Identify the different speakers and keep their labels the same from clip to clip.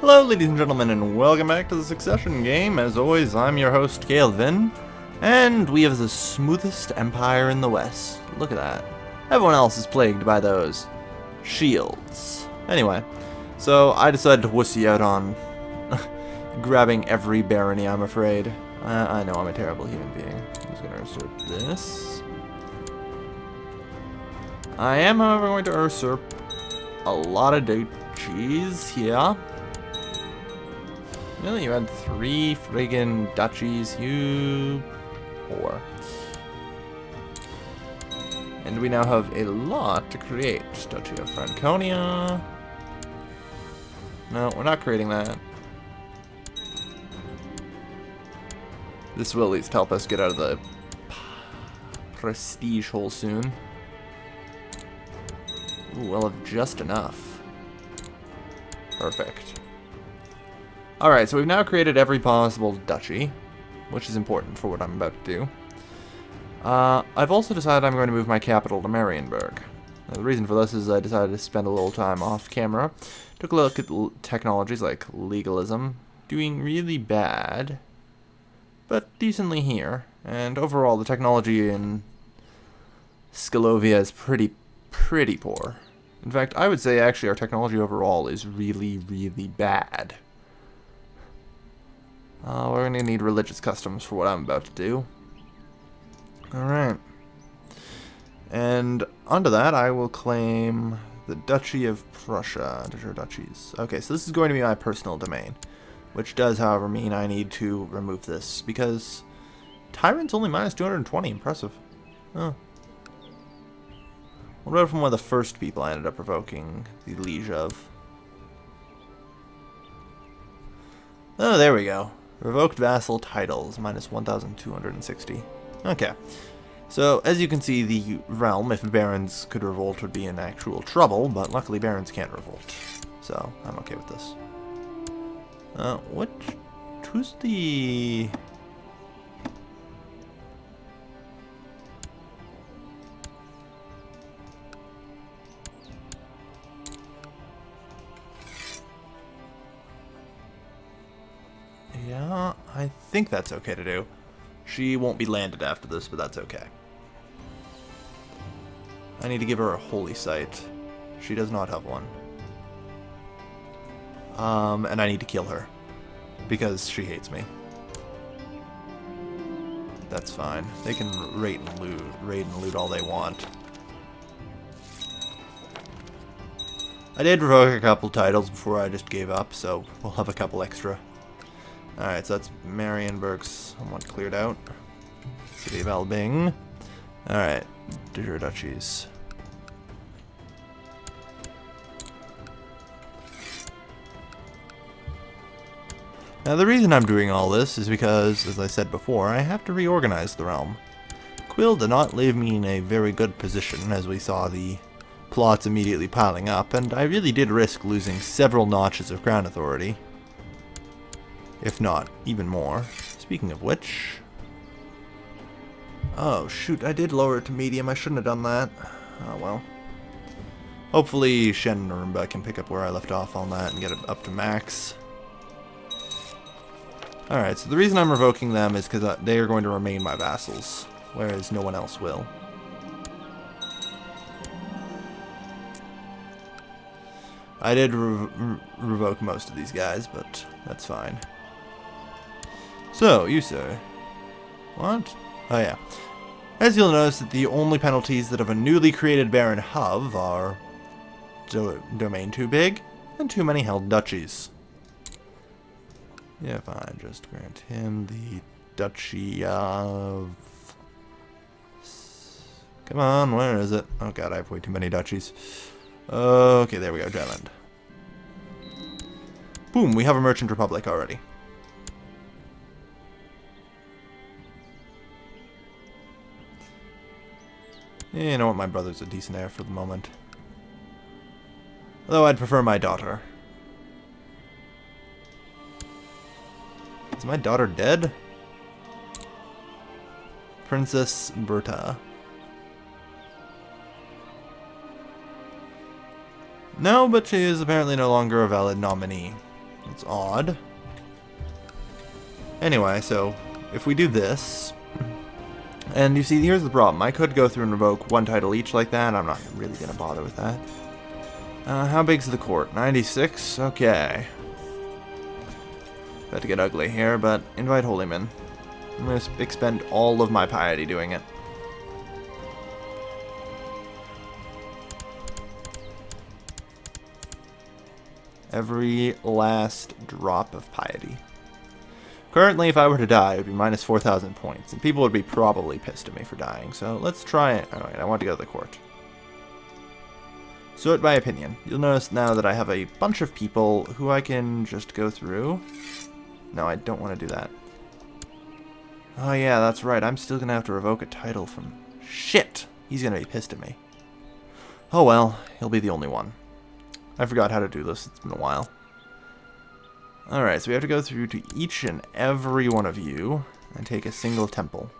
Speaker 1: Hello ladies and gentlemen, and welcome back to the Succession game. As always, I'm your host, Kailvin, and we have the smoothest empire in the West. Look at that. Everyone else is plagued by those shields. Anyway, so I decided to wussy out on grabbing every barony, I'm afraid. I know I'm a terrible human being. I'm just going to usurp this. I am, however, going to usurp a lot of duchies here. Really? You had 3 friggin' duchies, you whore. And we now have a lot to create. Duchy of Franconia. No, we're not creating that. This will at least help us get out of the prestige hole soon. Ooh, we'll have just enough. Perfect. Alright, so we've now created every possible duchy, which is important for what I'm about to do. I've also decided I'm going to move my capital to Marienburg. Now, the reason for this is I decided to spend a little time off camera. Took a look at technologies like legalism, doing really bad, but decently here. And overall, the technology in Scalovia is pretty poor. In fact, I would say actually our technology overall is really bad. We're going to need religious customs for what I'm about to do. Alright. And onto that, I will claim the Duchy of Prussia. Duchies. Okay, so this is going to be my personal domain. Which does, however, mean I need to remove this. Because Tyrant's only minus 220. Impressive. Oh. What about from one of the first people I ended up revoking the liege of? Oh, there we go. Revoked vassal titles, minus 1,260. Okay. So, as you can see, the realm, if barons could revolt, would be in actual trouble, but luckily barons can't revolt. So, I'm okay with this. Who's the... Yeah, I think that's okay to do. She won't be landed after this, but that's okay. I need to give her a holy site. She does not have one. And I need to kill her. Because she hates me. That's fine. They can raid and loot all they want. I did revoke a couple titles before I just gave up, so we'll have a couple extra. Alright, so that's Marienburg somewhat cleared out. City of Albing. Alright, duchies. Now the reason I'm doing all this is because, as I said before, I have to reorganize the realm. Quill did not leave me in a very good position, as we saw the plots immediately piling up, and I really did risk losing several notches of crown authority. If not, even more. Speaking of which... Oh, shoot, I did lower it to medium. I shouldn't have done that. Oh, well. Hopefully Shen and Arumba can pick up where I left off on that and get it up to max. Alright, so the reason I'm revoking them is because they are going to remain my vassals, whereas no one else will. I did revoke most of these guys, but that's fine. So, you sir. What? Oh yeah. As you'll notice that the only penalties that of a newly created Baron have are domain too big and too many held duchies. If I just grant him the Duchy of... Come on, where is it? Oh god, I have way too many duchies. Okay, there we go, Dryland. Boom, we have a merchant republic already. You know what, my brother's a decent heir for the moment. Although I'd prefer my daughter. Is my daughter dead? Princess Berta. No, but she is apparently no longer a valid nominee. That's odd. Anyway, so if we do this, and you see, here's the problem. I could go through and revoke one title each like that. I'm not really going to bother with that. How big's the court? 96? Okay. About to get ugly here, but invite holy men. I'm going to expend all of my piety doing it. Every last drop of piety. Currently, if I were to die, it would be minus 4,000 points, and people would be probably pissed at me for dying, so let's try it. Alright, I want to go to the court. Sort by opinion. You'll notice now that I have a bunch of people who I can just go through. No, I don't want to do that. Oh yeah, that's right, I'm still going to have to revoke a title from... Shit! He's going to be pissed at me. Oh well, he'll be the only one. I forgot how to do this, it's been a while. Alright, so we have to go through to each and every one of you and take a single temple.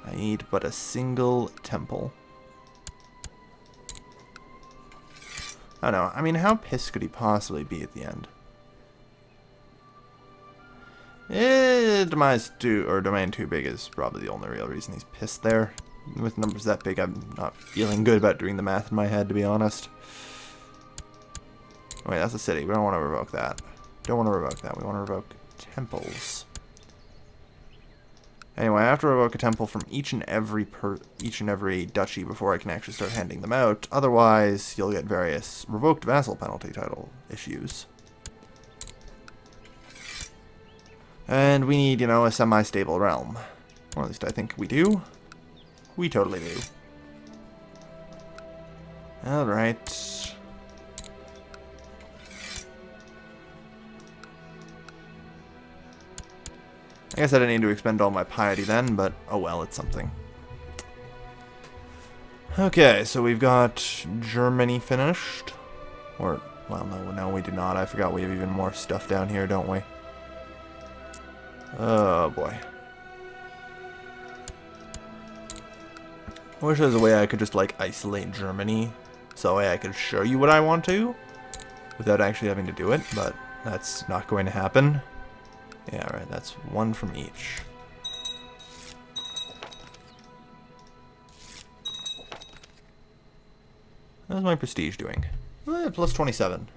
Speaker 1: I need but a single temple. I don't know, I mean, how pissed could he possibly be at the end? Domain too big is probably the only real reason he's pissed there. With numbers that big, I'm not feeling good about doing the math in my head, to be honest. Wait, that's a city. We don't want to revoke that. Don't want to revoke that. We want to revoke temples. Anyway, I have to revoke a temple from each and every duchy before I can actually start handing them out. Otherwise, you'll get various revoked vassal penalty title issues. And we need, you know, a semi-stable realm. Or at least I think we do. We totally do. Alright. I guess I didn't need to expend all my piety then, but oh well, it's something. Okay, so we've got Germany finished. Or, well, no, we do not. I forgot we have even more stuff down here, don't we? Oh boy. I wish there was a way I could just, like, isolate Germany, so I could show you what I want to, without actually having to do it, but that's not going to happen. Yeah, right, that's one from each. How's my prestige doing? Plus 27.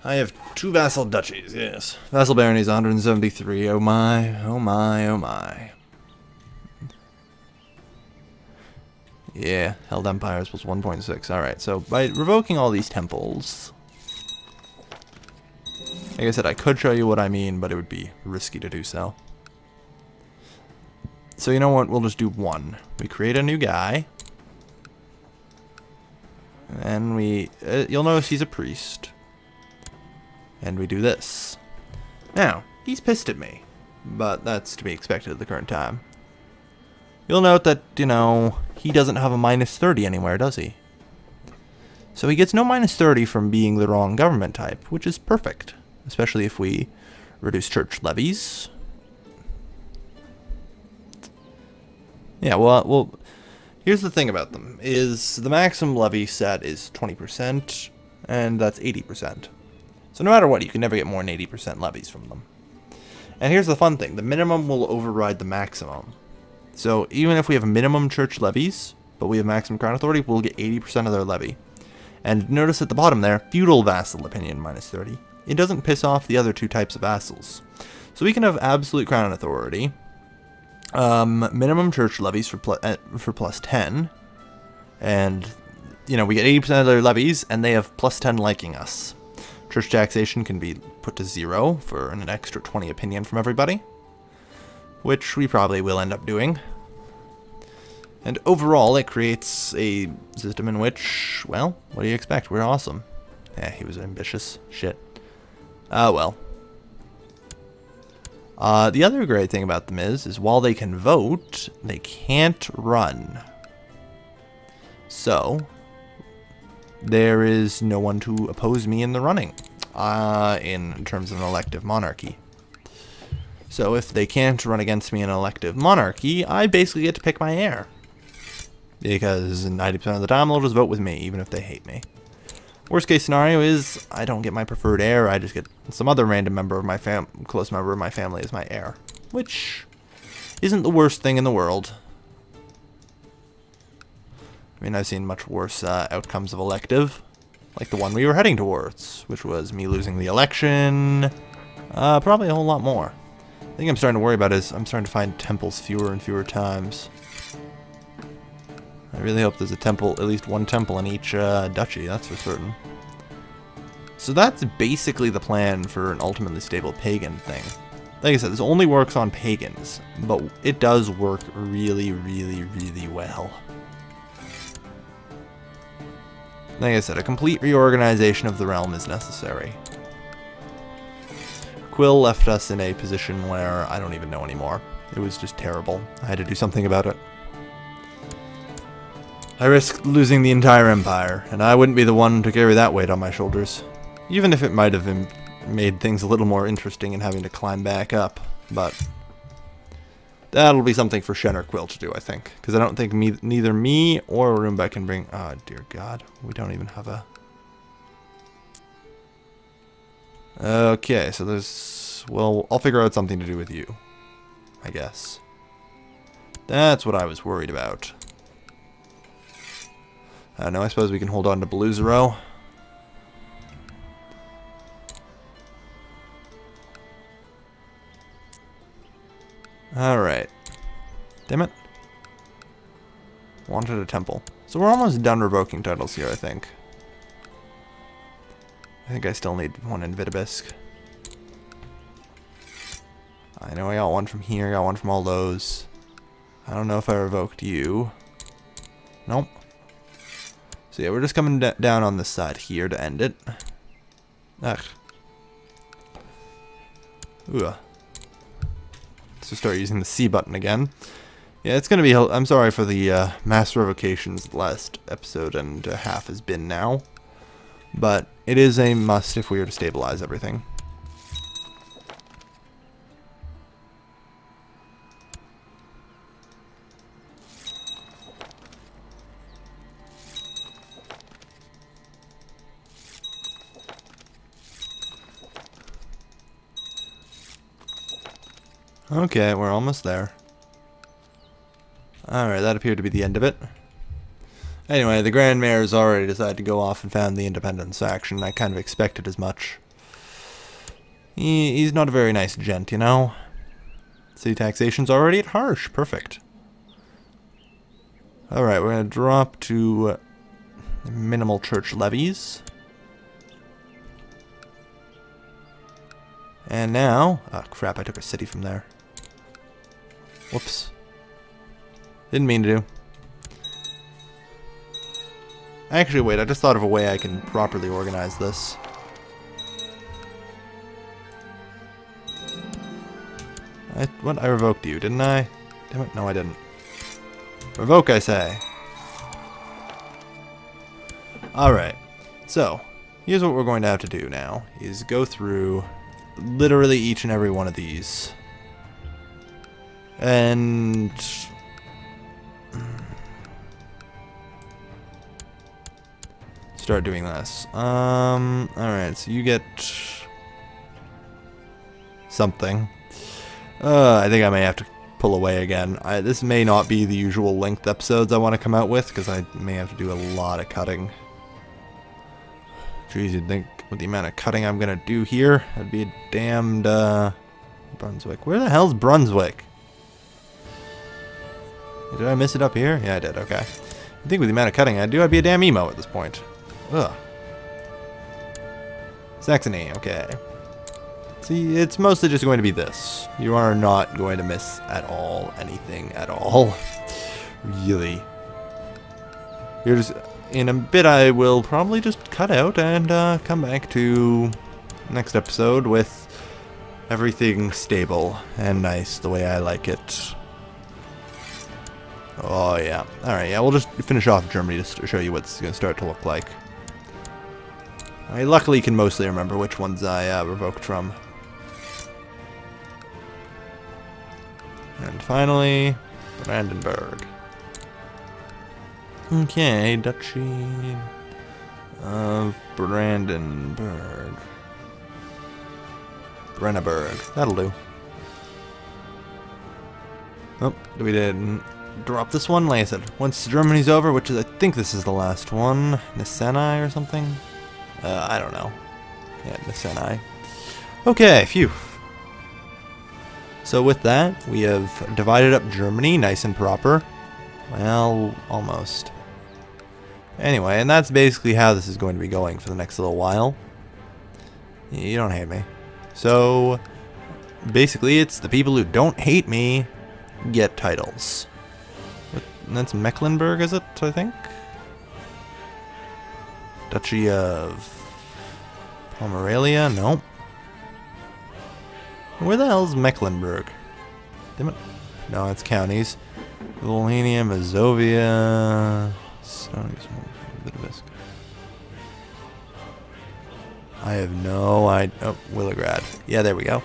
Speaker 1: I have 2 vassal duchies, yes. Vassal baronies 173, oh my, oh my, oh my. Yeah, held empires was 1.6. Alright, so by revoking all these temples, like I said, I could show you what I mean, but it would be risky to do so. So you know what, we'll just do one. We create a new guy, and we, you'll notice he's a priest, and we do this. Now, he's pissed at me, but that's to be expected at the current time. You'll note that, you know, he doesn't have a minus 30 anywhere, does he? So he gets no minus 30 from being the wrong government type, which is perfect. Especially if we reduce church levies. Yeah, well, here's the thing about them, is the maximum levy set is 20%, and that's 80%. So no matter what, you can never get more than 80% levies from them. And here's the fun thing, the minimum will override the maximum. So even if we have minimum church levies, but we have maximum crown authority, we'll get 80% of their levy. And notice at the bottom there, feudal vassal opinion minus 30. It doesn't piss off the other 2 types of vassals. So we can have absolute crown authority, minimum church levies for plus 10, and, you know, we get 80% of their levies, and they have plus 10 liking us. Church taxation can be put to 0 for an extra 20 opinion from everybody, which we probably will end up doing. And overall, it creates a system in which, well, what do you expect? We're awesome. Yeah, he was ambitious. Shit. Well. The other great thing about them is while they can vote, they can't run. So, there is no one to oppose me in the running, in terms of an elective monarchy. So if they can't run against me in an elective monarchy, I basically get to pick my heir. Because 90% of the time they'll just vote with me, even if they hate me. Worst case scenario is I don't get my preferred heir. I just get some other random member of my close member of my family as my heir, which isn't the worst thing in the world. I mean, I've seen much worse outcomes of elective, like the one we were heading towards, which was me losing the election. Probably a whole lot more. The thing I'm starting to worry about is I'm starting to find temples fewer and fewer times. I really hope there's a temple, at least one temple in each duchy, that's for certain. So that's basically the plan for an ultimately stable pagan thing. Like I said, this only works on pagans, but it does work really, really, really well. Like I said, a complete reorganization of the realm is necessary. Quill left us in a position where I don't even know anymore. It was just terrible. I had to do something about it. I risked losing the entire empire, and I wouldn't be the one to carry that weight on my shoulders. Even if it might have made things a little more interesting in having to climb back up, but that'll be something for Shen or Quill to do, I think. Because I don't think neither me or Arumba can bring... Oh, dear God. We don't even have a... Okay, so there's... Well, I'll figure out something to do with you, I guess. That's what I was worried about. No, I suppose we can hold on to Beluzero. Alright. Damn it. Wanted a temple. So we're almost done revoking titles here, I think. I still need one in Vitibisk. I know I got one from here, got one from all those. I don't know if I revoked you. Nope. So yeah, we're just coming down on this side here to end it. Ugh. Ooh. Let's just start using the C button again. Yeah, it's gonna be... I'm sorry for the mass revocations the last episode and a half has been now. But it is a must if we are to stabilize everything. Okay, we're almost there. Alright, that appeared to be the end of it. Anyway, the Grand Mayor's already decided to go off and found the Independence faction. I kind of expected as much. He's not a very nice gent, you know? City taxation's already at harsh. Perfect. Alright, we're going to drop to minimal church levies. And now... Oh, crap, I took a city from there. Whoops. Didn't mean to do. Actually, wait, I just thought of a way I can properly organize this. I revoked you, didn't I? Damn it, no I didn't. Revoke, I say. Alright, so, here's what we're going to have to do now, is go through literally each and every one of these. And... start doing this. Alright, so you get... something. I think I may have to pull away again. This may not be the usual length episodes I want to come out with, because I may have to do a lot of cutting. Jeez, you'd think with the amount of cutting I'm going to do here, that'd be a damned, Brunswick. Where the hell's Brunswick? Did I miss it up here? Yeah, I did, okay. I think with the amount of cutting I do, I'd be a damn emo at this point. Ugh. Saxony, okay. See, it's mostly just going to be this. You are not going to miss at all anything at all. Really. You're just... In a bit, I will probably just cut out and come back to next episode with everything stable and nice the way I like it. Oh, yeah. Alright, yeah, we'll just finish off Germany just to show you what it's going to start to look like. I luckily can mostly remember which ones I revoked from. And finally, Brandenburg. Okay, Duchy. of Brandenburg. Brenneburg. That'll do. Oh, we didn't drop this one. Like I said, once Germany's over, which is, I think this is the last one. Nisenai or something? I don't know. Yeah, Nisenai. Okay, phew. So with that, we have divided up Germany nice and proper. Well, almost. Anyway, and that's basically how this is going to be going for the next little while. You don't hate me. So, basically, it's the people who don't hate me get titles. And that's Mecklenburg, is it, I think? Duchy of Pomerania? No. Where the hell's Mecklenburg? Damn it. No, it's counties. Volhynia, Mazovia, I have no idea. Oh, Willigrad. Yeah, there we go.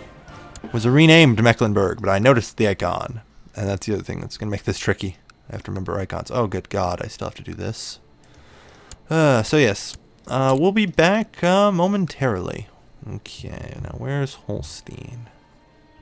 Speaker 1: Was renamed Mecklenburg, but I noticed the icon. And that's the other thing that's going to make this tricky. I have to remember icons. Oh, good God, I still have to do this. So yes, we'll be back momentarily. Okay, now where's Holstein?